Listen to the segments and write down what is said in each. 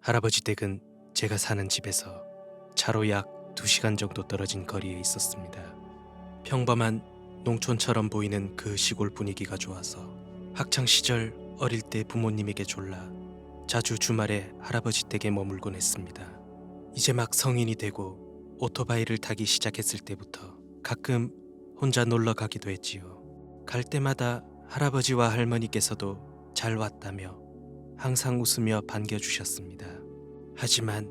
할아버지 댁은 제가 사는 집에서 차로 약 2시간 정도 떨어진 거리에 있었습니다. 평범한 농촌처럼 보이는 그 시골 분위기가 좋아서 학창 시절 어릴 때 부모님에게 졸라 자주 주말에 할아버지 댁에 머물곤 했습니다. 이제 막 성인이 되고 오토바이를 타기 시작했을 때부터 가끔 혼자 놀러 가기도 했지요. 갈 때마다 할아버지와 할머니께서도 잘 왔다며 항상 웃으며 반겨주셨습니다. 하지만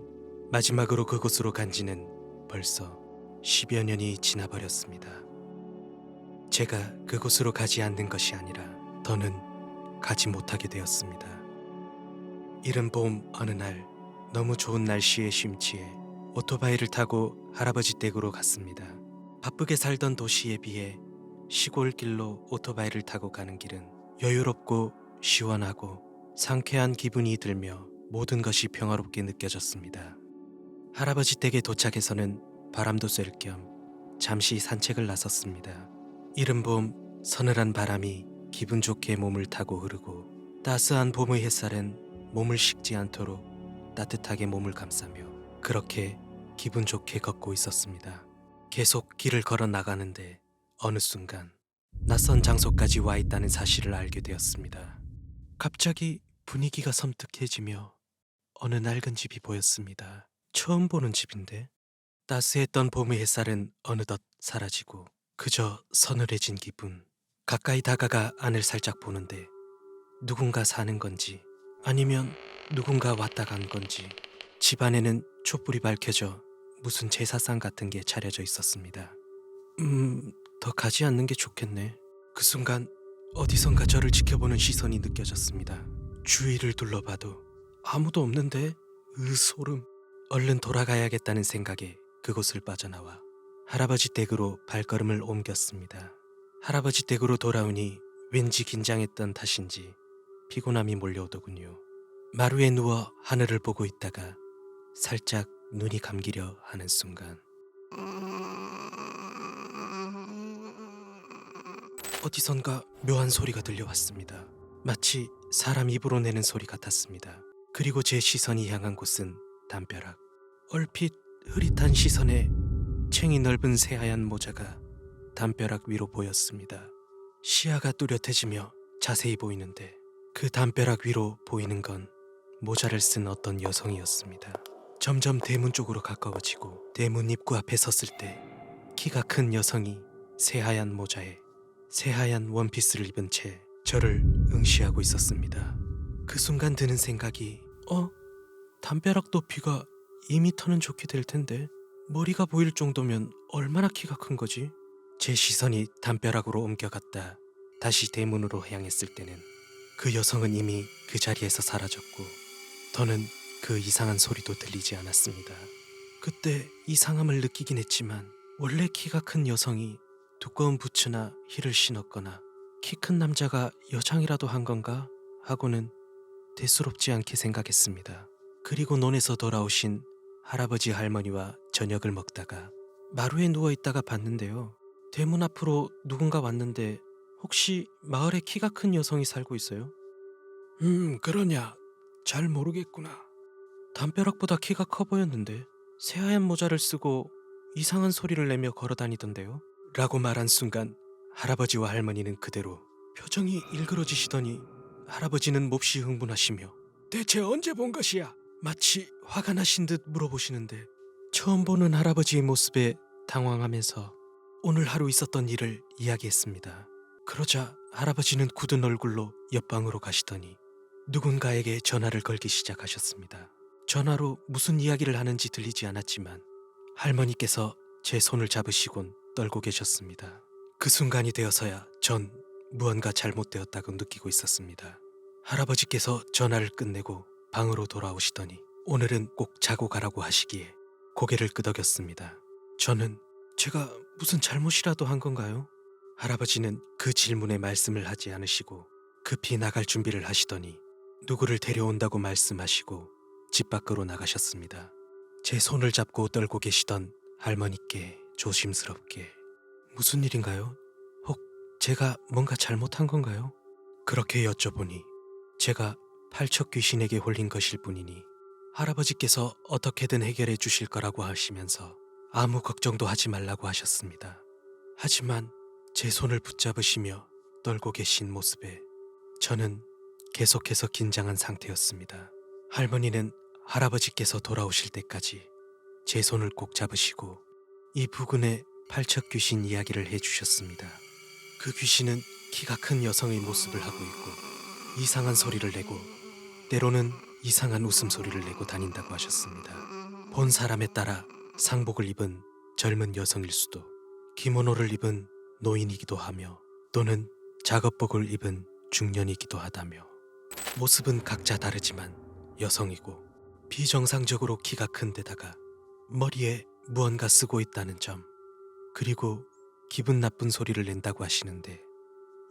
마지막으로 그곳으로 간 지는 벌써 10여 년이 지나버렸습니다. 제가 그곳으로 가지 않는 것이 아니라 더는 가지 못하게 되었습니다. 이른 봄 어느 날 너무 좋은 날씨에 심취해 오토바이를 타고 할아버지 댁으로 갔습니다. 바쁘게 살던 도시에 비해 시골길로 오토바이를 타고 가는 길은 여유롭고 시원하고 상쾌한 기분이 들며 모든 것이 평화롭게 느껴졌습니다. 할아버지 댁에 도착해서는 바람도 쐴 겸 잠시 산책을 나섰습니다. 이른 봄 서늘한 바람이 기분 좋게 몸을 타고 흐르고 따스한 봄의 햇살은 몸을 식지 않도록 따뜻하게 몸을 감싸며 그렇게 기분 좋게 걷고 있었습니다. 계속 길을 걸어 나가는데 어느 순간 낯선 장소까지 와 있다는 사실을 알게 되었습니다. 갑자기 분위기가 섬뜩해지며 어느 낡은 집이 보였습니다. 처음 보는 집인데 따스했던 봄의 햇살은 어느덧 사라지고 그저 서늘해진 기분. 가까이 다가가 안을 살짝 보는데 누군가 사는 건지 아니면 누군가 왔다 간 건지 집 안에는 촛불이 밝혀져 무슨 제사상 같은 게 차려져 있었습니다. 더 가지 않는 게 좋겠네. 그 순간 어디선가 저를 지켜보는 시선이 느껴졌습니다. 주위를 둘러봐도 아무도 없는데 소름. 얼른 돌아가야겠다는 생각에 그곳을 빠져나와 할아버지 댁으로 발걸음을 옮겼습니다. 할아버지 댁으로 돌아오니 왠지 긴장했던 탓인지 피곤함이 몰려오더군요. 마루에 누워 하늘을 보고 있다가 살짝 눈이 감기려 하는 순간 어디선가 묘한 소리가 들려왔습니다. 마치 사람 입으로 내는 소리 같았습니다. 그리고 제 시선이 향한 곳은 담벼락. 얼핏 흐릿한 시선에 챙이 넓은 새하얀 모자가 담벼락 위로 보였습니다. 시야가 뚜렷해지며 자세히 보이는데 그 담벼락 위로 보이는 건 모자를 쓴 어떤 여성이었습니다. 점점 대문 쪽으로 가까워지고 대문 입구 앞에 섰을 때 키가 큰 여성이 새하얀 모자에 새하얀 원피스를 입은 채 저를 응시하고 있었습니다. 그 순간 드는 생각이 담벼락 높이가 2미터는 좋게 될 텐데 머리가 보일 정도면 얼마나 키가 큰 거지? 제 시선이 담벼락으로 옮겨갔다 다시 대문으로 향했을 때는 그 여성은 이미 그 자리에서 사라졌고 더는 그 이상한 소리도 들리지 않았습니다. 그때 이상함을 느끼긴 했지만 원래 키가 큰 여성이 두꺼운 부츠나 힐을 신었거나 키 큰 남자가 여장이라도 한 건가 하고는 대수롭지 않게 생각했습니다. 그리고 논에서 돌아오신 할아버지 할머니와 저녁을 먹다가 마루에 누워있다가 봤는데요. 대문 앞으로 누군가 왔는데 혹시 마을에 키가 큰 여성이 살고 있어요? 그러냐. 잘 모르겠구나. 담벼락보다 키가 커 보였는데 새하얀 모자를 쓰고 이상한 소리를 내며 걸어다니던데요. 라고 말한 순간 할아버지와 할머니는 그대로 표정이 일그러지시더니 할아버지는 몹시 흥분하시며 대체 언제 본 것이야? 마치 화가 나신 듯 물어보시는데 처음 보는 할아버지의 모습에 당황하면서 오늘 하루 있었던 일을 이야기했습니다. 그러자 할아버지는 굳은 얼굴로 옆방으로 가시더니 누군가에게 전화를 걸기 시작하셨습니다. 전화로 무슨 이야기를 하는지 들리지 않았지만 할머니께서 제 손을 잡으시곤 떨고 계셨습니다. 그 순간이 되어서야 전 무언가 잘못되었다고 느끼고 있었습니다. 할아버지께서 전화를 끝내고 방으로 돌아오시더니 오늘은 꼭 자고 가라고 하시기에 고개를 끄덕였습니다. 저는 제가 무슨 잘못이라도 한 건가요? 할아버지는 그 질문에 말씀을 하지 않으시고 급히 나갈 준비를 하시더니 누구를 데려온다고 말씀하시고 집 밖으로 나가셨습니다. 제 손을 잡고 떨고 계시던 할머니께 조심스럽게 무슨 일인가요? 혹 제가 뭔가 잘못한 건가요? 그렇게 여쭤보니 제가 팔척 귀신에게 홀린 것일 뿐이니 할아버지께서 어떻게든 해결해 주실 거라고 하시면서 아무 걱정도 하지 말라고 하셨습니다. 하지만 제 손을 붙잡으시며 떨고 계신 모습에 저는 계속해서 긴장한 상태였습니다. 할머니는 할아버지께서 돌아오실 때까지 제 손을 꼭 잡으시고 이 부근의 팔척 귀신 이야기를 해주셨습니다. 그 귀신은 키가 큰 여성의 모습을 하고 있고 이상한 소리를 내고 때로는 이상한 웃음소리를 내고 다닌다고 하셨습니다. 본 사람에 따라 상복을 입은 젊은 여성일 수도, 기모노를 입은 노인이기도 하며 또는 작업복을 입은 중년이기도 하다며 모습은 각자 다르지만 여성이고 비정상적으로 키가 큰 데다가 머리에 무언가 쓰고 있다는 점, 그리고 기분 나쁜 소리를 낸다고 하시는데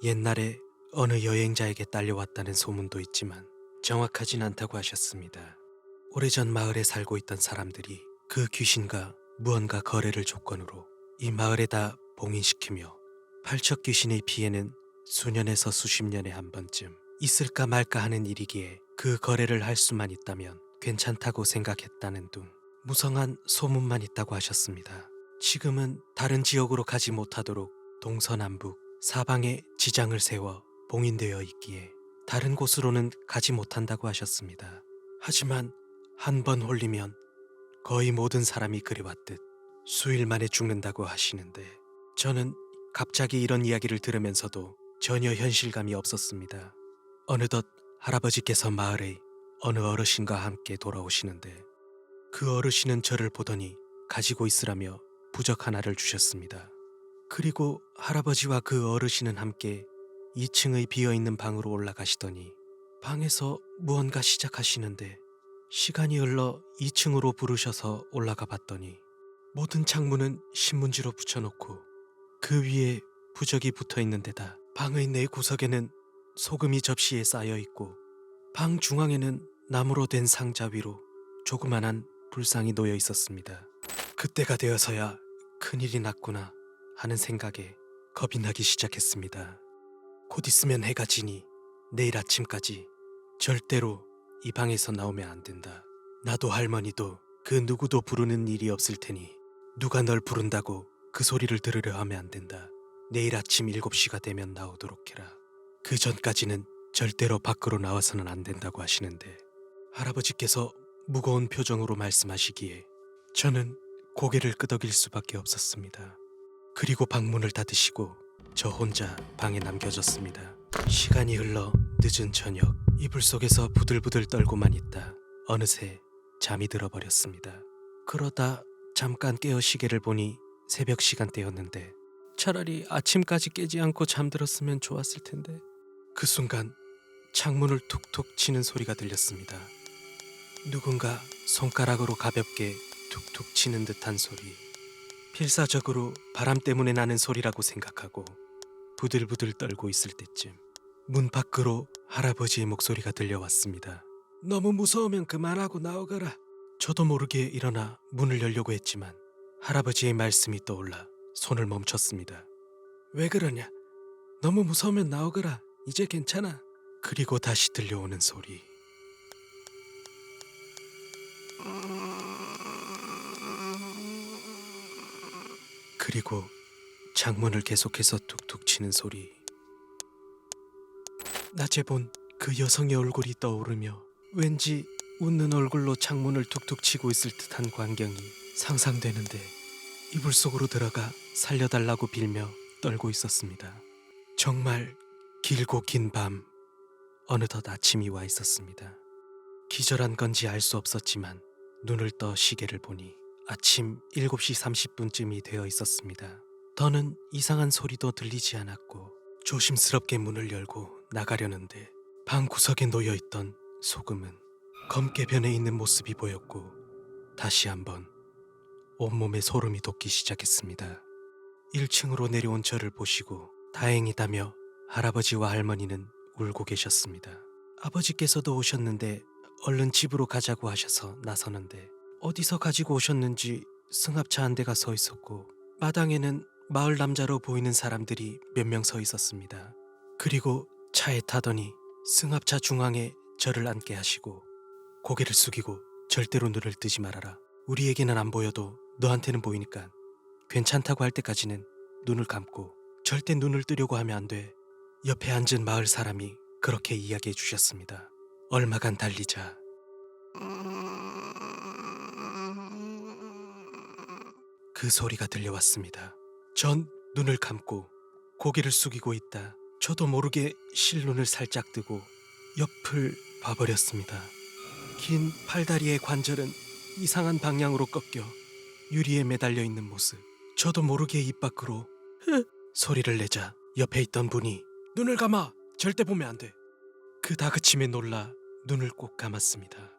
옛날에 어느 여행자에게 딸려왔다는 소문도 있지만 정확하진 않다고 하셨습니다. 오래전 마을에 살고 있던 사람들이 그 귀신과 무언가 거래를 조건으로 이 마을에다 봉인시키며 팔척 귀신의 피해는 수년에서 수십 년에 한 번쯤 있을까 말까 하는 일이기에 그 거래를 할 수만 있다면 괜찮다고 생각했다는 둥 무성한 소문만 있다고 하셨습니다. 지금은 다른 지역으로 가지 못하도록 동서남북 사방에 지장을 세워 봉인되어 있기에 다른 곳으로는 가지 못한다고 하셨습니다. 하지만 한 번 홀리면 거의 모든 사람이 그래왔듯 수일 만에 죽는다고 하시는데 저는 갑자기 이런 이야기를 들으면서도 전혀 현실감이 없었습니다. 어느덧 할아버지께서 마을의 어느 어르신과 함께 돌아오시는데 그 어르신은 저를 보더니 가지고 있으라며 부적 하나를 주셨습니다. 그리고 할아버지와 그 어르신은 함께 2층의 비어있는 방으로 올라가시더니 방에서 무언가 시작하시는데 시간이 흘러 2층으로 부르셔서 올라가 봤더니 모든 창문은 신문지로 붙여놓고 그 위에 부적이 붙어있는 데다 방의 네 구석에는 소금이 접시에 쌓여있고 방 중앙에는 나무로 된 상자 위로 조그만한 불상이 놓여 있었습니다. 그때가 되어서야 큰일이 났구나 하는 생각에 겁이 나기 시작했습니다. 곧 있으면 해가 지니 내일 아침까지 절대로 이 방에서 나오면 안 된다. 나도 할머니도 그 누구도 부르는 일이 없을 테니 누가 널 부른다고 그 소리를 들으려 하면 안 된다. 내일 아침 7시가 되면 나오도록 해라. 그 전까지는 절대로 밖으로 나와서는 안 된다고 하시는데 할아버지께서 무거운 표정으로 말씀하시기에 저는 고개를 끄덕일 수밖에 없었습니다. 그리고 방문을 닫으시고 저 혼자 방에 남겨졌습니다. 시간이 흘러 늦은 저녁 이불 속에서 부들부들 떨고만 있다 어느새 잠이 들어버렸습니다. 그러다 잠깐 깨어 시계를 보니 새벽 시간대였는데 차라리 아침까지 깨지 않고 잠들었으면 좋았을 텐데 그 순간 창문을 툭툭 치는 소리가 들렸습니다. 누군가 손가락으로 가볍게 툭툭 치는 듯한 소리. 필사적으로 바람 때문에 나는 소리라고 생각하고 부들부들 떨고 있을 때쯤 문 밖으로 할아버지의 목소리가 들려왔습니다. 너무 무서우면 그만하고 나오거라. 저도 모르게 일어나 문을 열려고 했지만 할아버지의 말씀이 떠올라 손을 멈췄습니다. 왜 그러냐? 너무 무서우면 나오거라. 이제 괜찮아. 그리고 다시 들려오는 소리. 그리고 창문을 계속해서 툭툭 치는 소리. 낮에 본 그 여성의 얼굴이 떠오르며 왠지 웃는 얼굴로 창문을 툭툭 치고 있을 듯한 광경이 상상되는데 이불 속으로 들어가 살려달라고 빌며 떨고 있었습니다. 정말 길고 긴 밤, 어느덧 아침이 와 있었습니다. 기절한 건지 알 수 없었지만 눈을 떠 시계를 보니 아침 7시 30분쯤이 되어 있었습니다. 더는 이상한 소리도 들리지 않았고 조심스럽게 문을 열고 나가려는데 방 구석에 놓여있던 소금은 검게 변해 있는 모습이 보였고 다시 한번 온몸에 소름이 돋기 시작했습니다. 1층으로 내려온 저를 보시고 다행이다며 할아버지와 할머니는 울고 계셨습니다. 아버지께서도 오셨는데 얼른 집으로 가자고 하셔서 나서는데 어디서 가지고 오셨는지 승합차 한 대가 서 있었고 마당에는 마을 남자로 보이는 사람들이 몇 명 서 있었습니다. 그리고 차에 타더니 승합차 중앙에 저를 앉게 하시고 고개를 숙이고 절대로 눈을 뜨지 말아라. 우리에게는 안 보여도 너한테는 보이니까 괜찮다고 할 때까지는 눈을 감고 절대 눈을 뜨려고 하면 안 돼. 옆에 앉은 마을 사람이 그렇게 이야기해 주셨습니다. 얼마간 달리자 그 소리가 들려왔습니다. 전 눈을 감고 고개를 숙이고 있다 저도 모르게 실눈을 살짝 뜨고 옆을 봐버렸습니다. 긴 팔다리의 관절은 이상한 방향으로 꺾여 유리에 매달려 있는 모습. 저도 모르게 입 밖으로 흐 소리를 내자 옆에 있던 분이 눈을 감아 절대 보면 안 돼. 그 다그침에 놀라 눈을 꼭 감았습니다.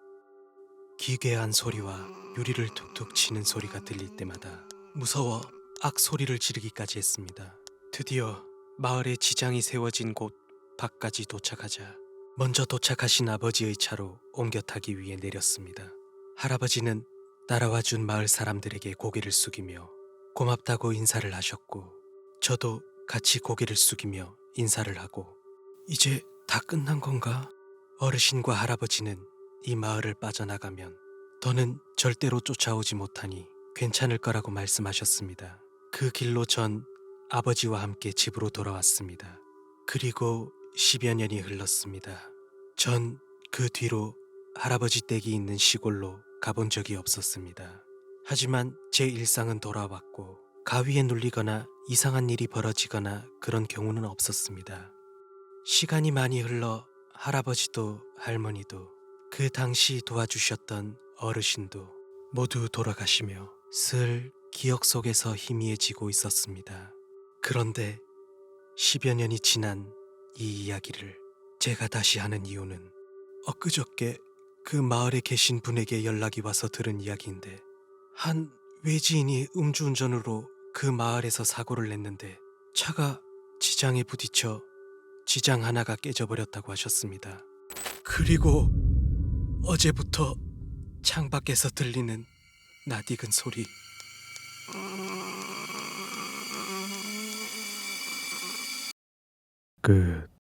기괴한 소리와 유리를 툭툭 치는 소리가 들릴 때마다 무서워 악 소리를 지르기까지 했습니다. 드디어 마을에 지장이 세워진 곳 밖까지 도착하자 먼저 도착하신 아버지의 차로 옮겨 타기 위해 내렸습니다. 할아버지는 따라와 준 마을 사람들에게 고개를 숙이며 고맙다고 인사를 하셨고 저도 같이 고개를 숙이며 인사를 하고 이제 다 끝난 건가? 어르신과 할아버지는 이 마을을 빠져나가면 더는 절대로 쫓아오지 못하니 괜찮을 거라고 말씀하셨습니다. 그 길로 전 아버지와 함께 집으로 돌아왔습니다. 그리고 10여 년이 흘렀습니다. 전 그 뒤로 할아버지 댁이 있는 시골로 가본 적이 없었습니다. 하지만 제 일상은 돌아왔고 가위에 눌리거나 이상한 일이 벌어지거나 그런 경우는 없었습니다. 시간이 많이 흘러 할아버지도 할머니도 그 당시 도와주셨던 어르신도 모두 돌아가시며 슬 기억 속에서 희미해지고 있었습니다. 그런데 10여 년이 지난 이 이야기를 제가 다시 하는 이유는 엊그저께 그 마을에 계신 분에게 연락이 와서 들은 이야기인데 한 외지인이 음주운전으로 그 마을에서 사고를 냈는데 차가 지장에 부딪혀 지장 하나가 깨져버렸다고 하셨습니다. 그리고 어제부터 창밖에서 들리는 낯익은 소리 끝.